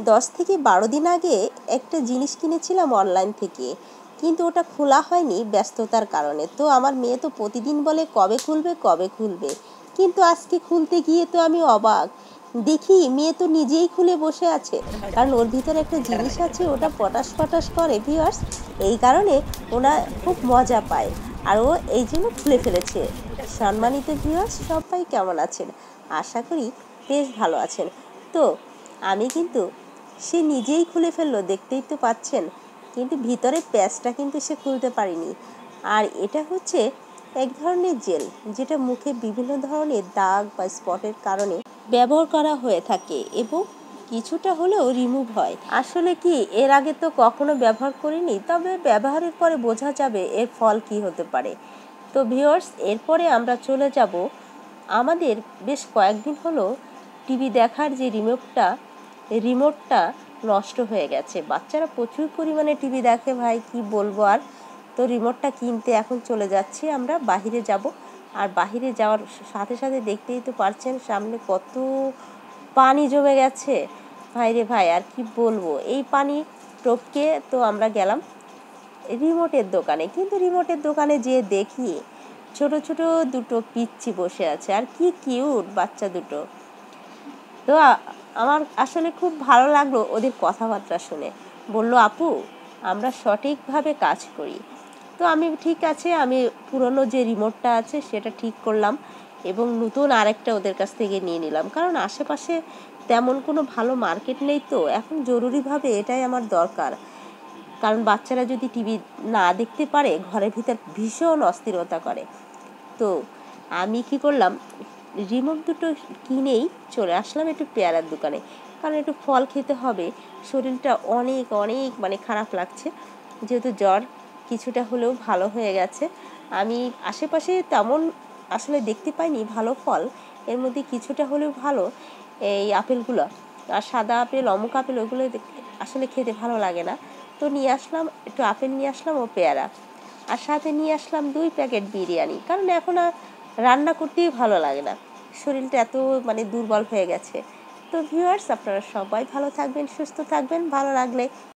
10 থেকে 12 দিন আগে একটা জিনিস কিনেছিলাম অনলাইন থেকে, কিন্তু ওটা খোলা হয়নি ব্যস্ততার কারণে। তো আমার মেয়ে তো প্রতিদিন বলে কবে খুলবে কবে খুলবে, কিন্তু আজকে খুলতে গিয়ে তো আমি অবাক। দেখি মেয়ে তো নিজেই খুলে বসে আছে, কারণ ওর ভিতরে একটা জিনিস আছে, ওটা পটাশ পটাশ করে ভিউয়ার্স। এই কারণে ওনা খুব মজা পায়, আর ও এই জন্য খুলে ফেলেছে। সম্মানিত ভিউয়ার্স, সবাই কেমন আছেন? আশা করি বেশ ভালো আছেন। তো আমি কিন্তু সে নিজেই খুলে ফেললো, দেখতেই তো পাচ্ছেন, কিন্তু ভিতরে প্যাচটা কিন্তু সে খুলতে পারেনি। আর এটা হচ্ছে এক ধরনের জেল, যেটা মুখে বিভিন্ন ধরনের দাগ বা স্পটের কারণে ব্যবহার করা হয়ে থাকে এবং কিছুটা হলেও রিমুভ হয়। আসলে কি, এর আগে তো কখনো ব্যবহার করিনি, তবে ব্যবহারের পরে বোঝা যাবে এর ফল কি হতে পারে। তো ভিউয়ার্স, এরপরে আমরা চলে যাব আমাদের বেশ কয়েকদিন হলো টিভি দেখার যে রিমোটটা নষ্ট হয়ে গেছে। বাচ্চারা প্রচুর পরিমাণে টিভি দেখে, ভাই কি বলবো আর। তো রিমোটটা কিনতে এখন চলে যাচ্ছি, আমরা বাহিরে যাব। আর বাহিরে যাওয়ার সাথে সাথে দেখতেই তো পারছেন সামনে কত পানি জমে গেছে। ভাই রে ভাই, আর কি বলবো, এই পানি টপকে তো আমরা গেলাম রিমোটের দোকানে। কিন্তু রিমোটের দোকানে যেয়ে দেখি ছোট ছোট দুটো পিচ্চি বসে আছে, আর কি কিউট বাচ্চা দুটো। তো আমার আসলে খুব ভালো লাগলো ওদের কথাবার্তা শুনে। বলল, আপু আমরা সঠিকভাবে কাজ করি। তো আমি ঠিক আছে, আমি পুরনো যে রিমোটটা আছে সেটা ঠিক করলাম এবং নতুন আরেকটা ওদের কাছ থেকে নিয়ে নিলাম, কারণ আশেপাশে তেমন কোনো ভালো মার্কেট নেই। তো এখন জরুরিভাবে এটাই আমার দরকার, কারণ বাচ্চারা যদি টিভি না দেখতে পারে ঘরের ভিতর ভীষণ অস্থিরতা করে। তো আমি কি করলাম, রিমোট দুটো কিনেই চলে আসলাম একটু পেয়ারার দোকানে, কারণ একটু ফল খেতে হবে। শরীরটা অনেক অনেক মানে খারাপ লাগছে, যেহেতু জ্বর কিছুটা হলেও ভালো হয়ে গেছে। আমি আশেপাশে তেমন আসলে দেখতে পাইনি ভালো ফল, এর মধ্যে কিছুটা হলেও ভালো এই আপেলগুলো। আর সাদা আপেল, অমুক আপেল, ওইগুলো আসলে খেতে ভালো লাগে না। তো নিয়ে আসলাম একটু আপেল, নিয়ে আসলাম ও পেয়ারা, আর সাথে নিয়ে আসলাম 2 প্যাকেট বিরিয়ানি, কারণ এখন আর রান্না করতেই ভালো লাগে না, শরীরটা এত মানে দুর্বল হয়ে গেছে। তো ভিউয়ার্স, আপনারা সবাই ভালো থাকবেন, সুস্থ থাকবেন। ভালো লাগলে